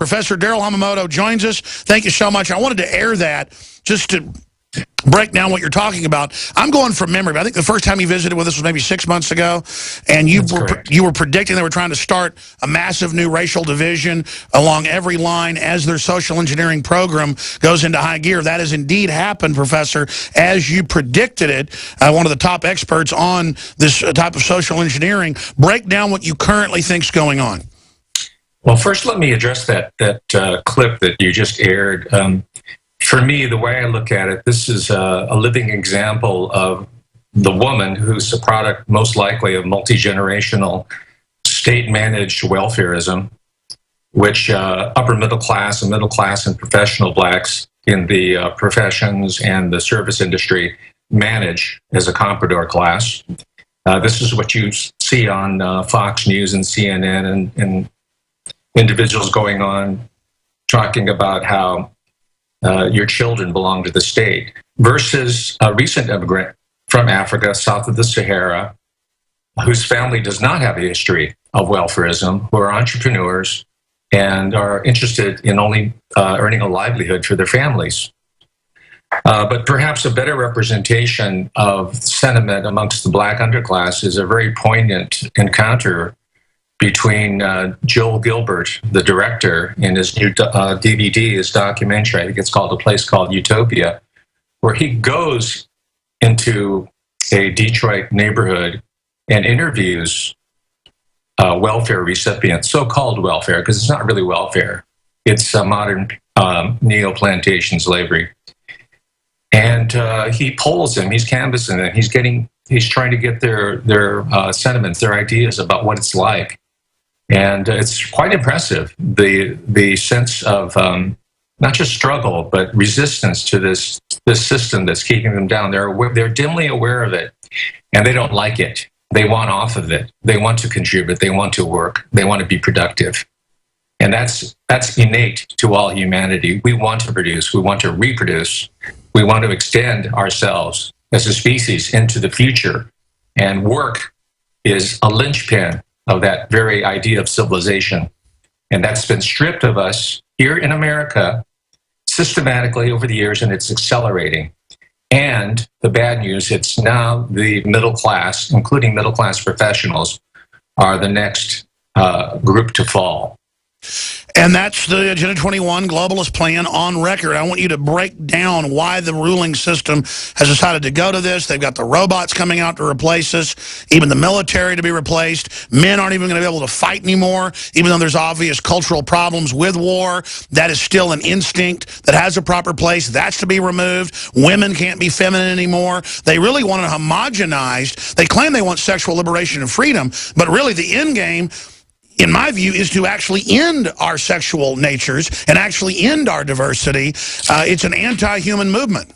Professor Darrell Hamamoto joins us. Thank you so much. I wanted to air that just to break down what you're talking about. I'm going from memory, but I think the first time you visited with us was maybe 6 months ago, and you were predicting they were trying to start a massive new racial division along every line as their social engineering program goes into high gear. That has indeed happened, Professor, as you predicted it. One of the top experts on this type of social engineering. Break down what you currently think's going on. Well, first, let me address that clip that you just aired. For me, the way I look at it, this is a living example of the woman who's a product, most likely, of multi-generational state-managed welfarism, which upper middle class and professional blacks in the professions and the service industry manage as a comprador class. This is what you see on Fox News and CNN and individuals going on talking about how your children belong to the state, versus a recent immigrant from Africa, south of the Sahara, whose family does not have a history of welfarism, who are entrepreneurs and are interested in only earning a livelihood for their families. But perhaps a better representation of sentiment amongst the black underclass is a very poignant encounter between Joel Gilbert, the director, in his new DVD, his documentary. I think it's called A Place Called Utopia, where he goes into a Detroit neighborhood and interviews welfare recipients, so-called welfare, because it's not really welfare. It's modern neo-plantation slavery. And he polls them, he's canvassing them, he's trying to get their sentiments, their ideas about what it's like. And it's quite impressive, the sense of not just struggle, but resistance to this system that's keeping them down. They're dimly aware of it, and they don't like it. They want off of it. They want to contribute. They want to work. They want to be productive. And that's innate to all humanity. We want to produce. We want to reproduce. We want to extend ourselves as a species into the future. And work is a linchpin of that very idea of civilization. And that's been stripped of us here in America systematically over the years, and it's accelerating. And the bad news, it's now the middle class, including middle class professionals, are the next group to fall. And that's the Agenda 21 globalist plan on record. I want you to break down why the ruling system has decided to go to this. They've got the robots coming out to replace us, even the military to be replaced. Men aren't even going to be able to fight anymore, even though there's obvious cultural problems with war. That is still an instinct that has a proper place. That's to be removed. Women can't be feminine anymore. They really want it homogenized. They claim they want sexual liberation and freedom, but really the end game, in my view, is to actually end our sexual natures and actually end our diversity. It's an anti-human movement.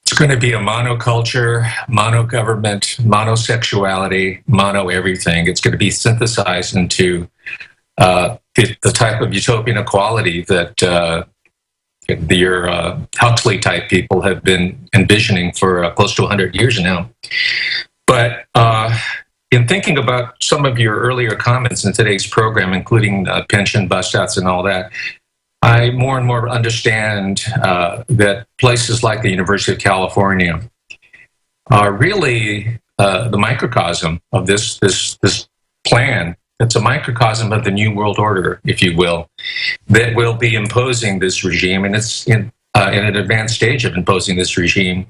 It's going to be a monoculture, mono-government, monosexuality, mono-everything. It's going to be synthesized into the type of utopian equality that your Huxley-type people have been envisioning for close to 100 years now. But in thinking about some of your earlier comments in today's program, including pension bust-outs and all that, I more and more understand that places like the University of California are really the microcosm of this plan. It's a microcosm of the New World Order, if you will, that will be imposing this regime, and it's in an advanced stage of imposing this regime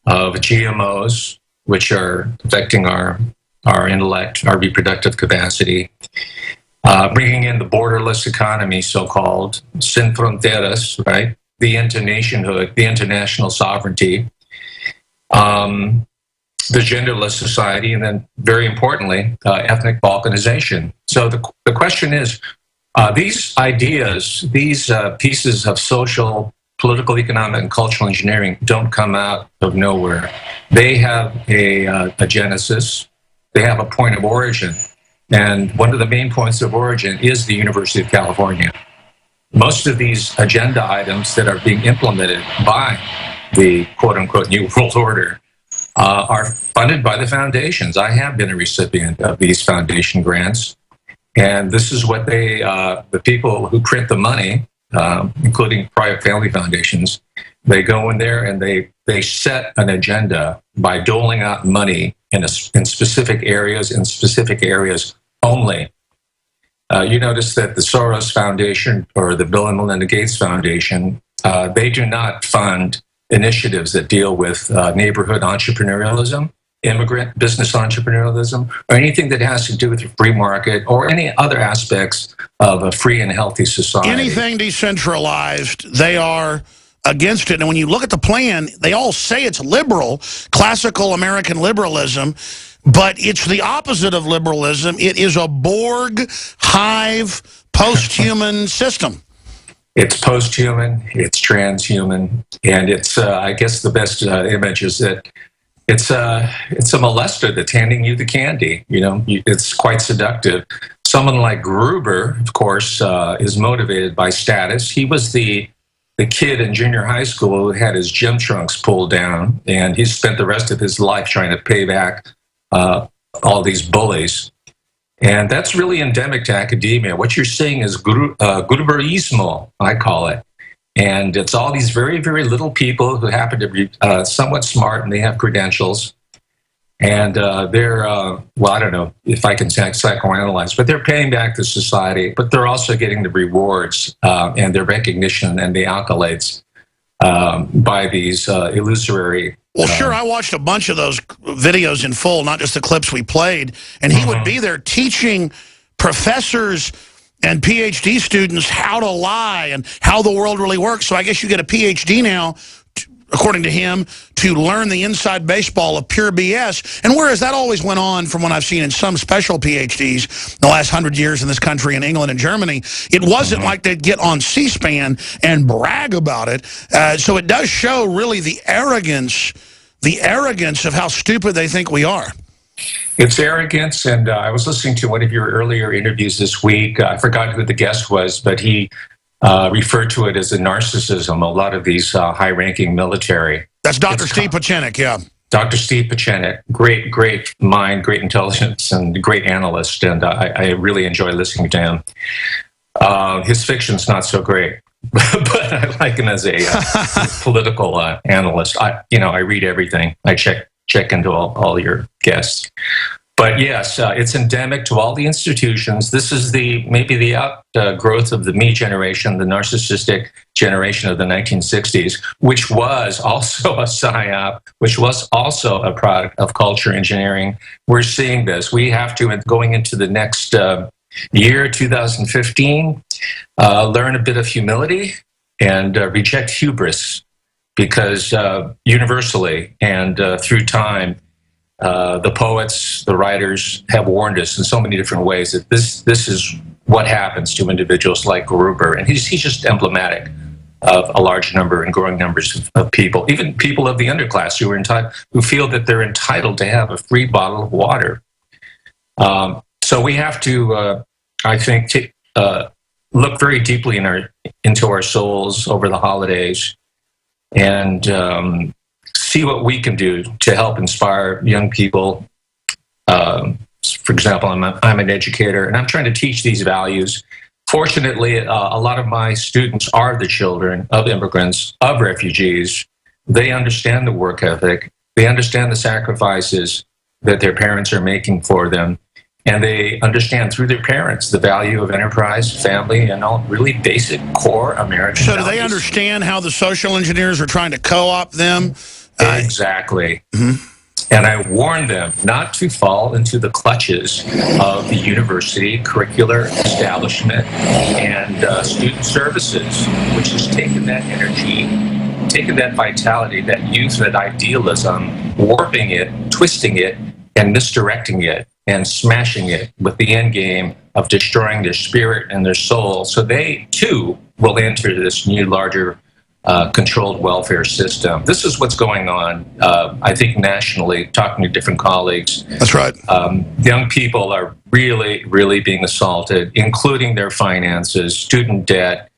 of GMOs, which are affecting our intellect, our reproductive capacity, bringing in the borderless economy, so-called, sin fronteras, right? The internationhood, the international sovereignty, the genderless society, and then, very importantly, ethnic balkanization. So the question is, these ideas, these pieces of social, political, economic, and cultural engineering don't come out of nowhere. They have a genesis. They have a point of origin. And one of the main points of origin is the University of California. Most of these agenda items that are being implemented by the quote-unquote New World Order are funded by the foundations. I have been a recipient of these foundation grants. And this is what the people who print the money, including private family foundations, they go in there and they set an agenda by doling out money in specific areas only. You notice that the Soros Foundation or the Bill and Melinda Gates Foundation, they do not fund initiatives that deal with neighborhood entrepreneurialism, immigrant business entrepreneurialism, or anything that has to do with the free market or any other aspects of a free and healthy society. Anything decentralized, they are against it. And when you look at the plan, they all say it's liberal, classical American liberalism, but it's the opposite of liberalism. It is a Borg, hive, post-human system. It's post-human, it's transhuman, and it's, I guess the best image is that it's a molester that's handing you the candy. You know, it's quite seductive. Someone like Gruber, of course, is motivated by status. He was the kid in junior high school who had his gym trunks pulled down, and he spent the rest of his life trying to pay back all these bullies. And that's really endemic to academia. What you're seeing is Gruberismo, I call it. And it's all these very, very little people who happen to be somewhat smart and they have credentials. And they're, well, I don't know if I can psychoanalyze, but they're paying back to society, but they're also getting the rewards and their recognition and the accolades by these illusory. Well, sure, I watched a bunch of those videos in full, not just the clips we played, and he would be there teaching professors and PhD students how to lie and how the world really works. So I guess you get a PhD now, according to him, to learn the inside baseball of pure BS. And whereas that always went on from what I've seen in some special PhDs in the last 100 years in this country, in England and Germany, it wasn't like they'd get on C-SPAN and brag about it. So it does show really the arrogance of how stupid they think we are. It's arrogance, and I was listening to one of your earlier interviews this week. I forgot who the guest was, but he referred to it as a narcissism, a lot of these high-ranking military. That's Dr. Steve Pachenik, yeah. Dr. Steve Pachenik, great mind, great intelligence, and great analyst, and I really enjoy listening to him. His fiction's not so great, but I like him as a political analyst. I read everything. I check into all your guests. But yes, it's endemic to all the institutions. This is maybe the outgrowth of the me generation, the narcissistic generation of the 1960s, which was also a psyop, which was also a product of culture engineering. We're seeing this. We have to, going into the next year, 2015, learn a bit of humility and reject hubris, because universally and through time, the poets, the writers have warned us in so many different ways that this is what happens to individuals like Gruber. And he's just emblematic of a large number and growing numbers of people, even people of the underclass who feel that they're entitled to have a free bottle of water. So we have to, I think, look very deeply into our souls over the holidays and see what we can do to help inspire young people. For example, I'm an educator, and I'm trying to teach these values. Fortunately, a lot of my students are the children of immigrants, of refugees. They understand the work ethic. They understand the sacrifices that their parents are making for them. And they understand through their parents the value of enterprise, family, and all really basic core American values. So do they understand how the social engineers are trying to co-opt them? Exactly. And I warn them not to fall into the clutches of the university curricular establishment and student services, which has taken that energy, taken that vitality, that youth, that idealism, warping it, twisting it, and misdirecting it, and smashing it with the end game of destroying their spirit and their soul. So they, too, will enter this new, larger, controlled welfare system. This is what's going on, I think, nationally, talking to different colleagues. That's right. Young people are really, really being assaulted, including their finances, student debt.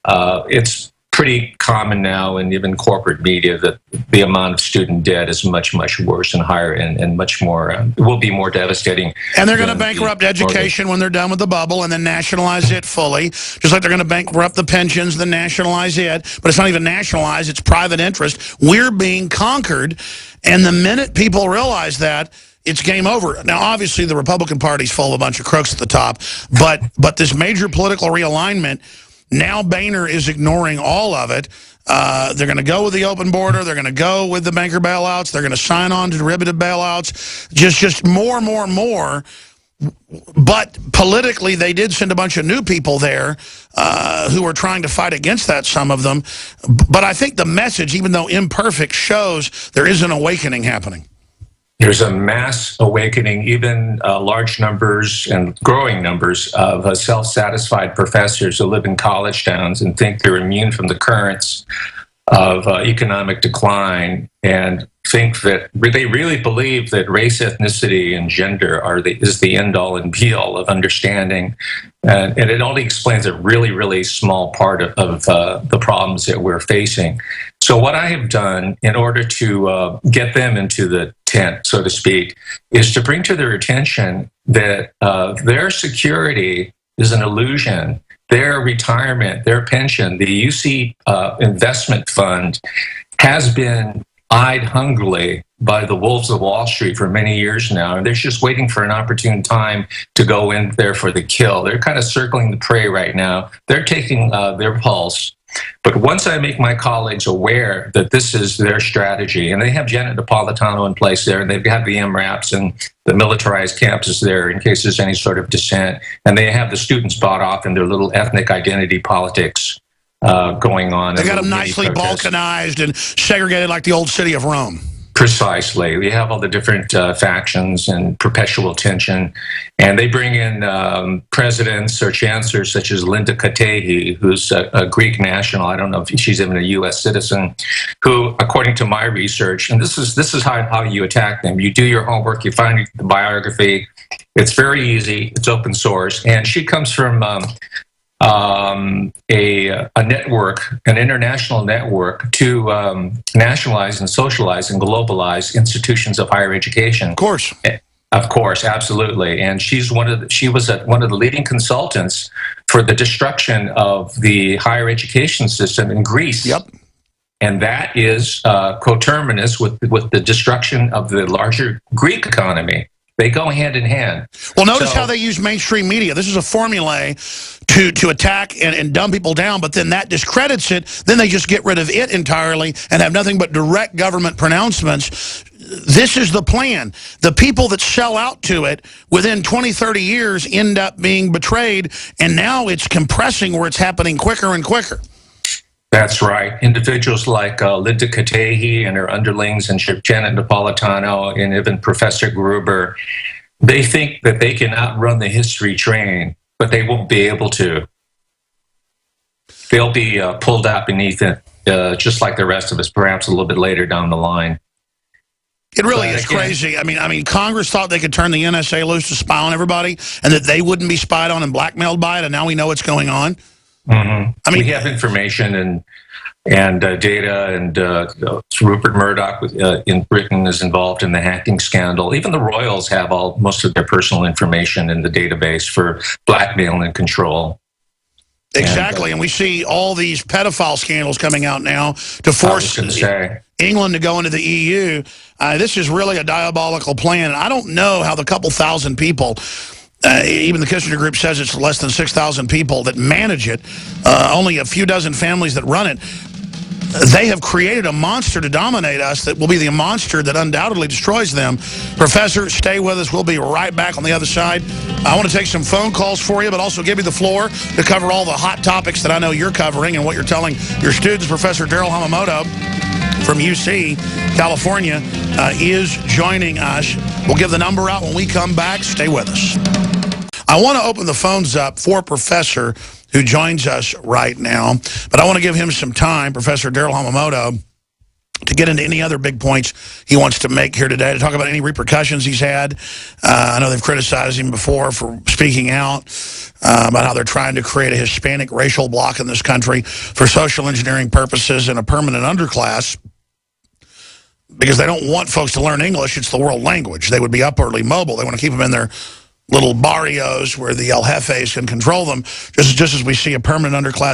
It's pretty common now, and even corporate media, that the amount of student debt is much, much worse and higher, and much more, will be more devastating. And they're going to bankrupt education when they're done with the bubble and then nationalize it fully, just like they're going to bankrupt the pensions, then nationalize it. But it's not even nationalized, it's private interest. We're being conquered, and the minute people realize that, it's game over. Now, obviously, the Republican Party's full of a bunch of crooks at the top, but this major political realignment, now Boehner is ignoring all of it. They're going to go with the open border. They're going to go with the banker bailouts. They're going to sign on to derivative bailouts. Just more and more and more. But politically, they did send a bunch of new people there who are trying to fight against that, some of them. But I think the message, even though imperfect, shows there is an awakening happening. There's a mass awakening, even large numbers and growing numbers of self-satisfied professors who live in college towns and think they're immune from the currents of economic decline, and think that they really believe that race, ethnicity, and gender is the end-all and be-all of understanding. And it only explains a really, really small part of the problems that we're facing. So what I have done in order to get them into the tent, so to speak, is to bring to their attention that their security is an illusion. Their retirement, their pension, the UC investment fund has been eyed hungrily by the wolves of Wall Street for many years now, and they're just waiting for an opportune time to go in there for the kill. They're kind of circling the prey right now. They're taking their pulse. But once I make my colleagues aware that this is their strategy, and they have Janet Napolitano in place there, and they've got the MRAPs and the militarized campuses there in case there's any sort of dissent, and they have the students bought off in their little ethnic identity politics going on. They got them nicely balkanized and segregated like the old city of Rome. Precisely. We have all the different factions and perpetual tension. And they bring in presidents or chancellors such as Linda Katehi, who's a Greek national. I don't know if she's even a U.S. citizen, who, according to my research, and this is how you attack them. You do your homework, you find the biography. It's very easy. It's open source. And she comes from a network, an international network to nationalize and socialize and globalize institutions of higher education. Of course, absolutely. And she was one of the leading consultants for the destruction of the higher education system in Greece. Yep. And that is coterminous with the destruction of the larger Greek economy. They go hand in hand. Well, notice how they use mainstream media. This is a formulae to attack and dumb people down, but then that discredits it. Then they just get rid of it entirely and have nothing but direct government pronouncements. This is the plan. The people that sell out to it within 20, 30 years end up being betrayed, and now it's compressing where it's happening quicker and quicker. That's right. Individuals like Linda Katehi and her underlings, and Janet Napolitano, and even Professor Gruber, they think that they can outrun the history train, but they won't be able to. They'll be pulled out beneath it, just like the rest of us, perhaps a little bit later down the line. It really is crazy. I mean, Congress thought they could turn the NSA loose to spy on everybody, and that they wouldn't be spied on and blackmailed by it, and now we know what's going on. Mm-hmm. I mean, we have information and data, and Rupert Murdoch in Britain is involved in the hacking scandal. Even the royals have most of their personal information in the database for blackmail and control. Exactly, and we see all these pedophile scandals coming out now to force England to go into the EU. This is really a diabolical plan. I don't know how the couple thousand people, even the Kissinger Group says it's less than 6,000 people that manage it, only a few dozen families that run it. They have created a monster to dominate us that will be the monster that undoubtedly destroys them. Professor, stay with us. We'll be right back on the other side. I want to take some phone calls for you, but also give you the floor to cover all the hot topics that I know you're covering and what you're telling your students. Professor Darrell Hamamoto from UC, California, is joining us. We'll give the number out when we come back. Stay with us. I want to open the phones up for Professor, who joins us right now, but I want to give him some time, Professor Darrell Hamamoto, to get into any other big points he wants to make here today, to talk about any repercussions he's had. I know they've criticized him before for speaking out about how they're trying to create a Hispanic racial bloc in this country for social engineering purposes and a permanent underclass, because they don't want folks to learn English. It's the world language. They would be upwardly mobile. They want to keep them in their little barrios where the El Jefes can control them, just as we see a permanent underclass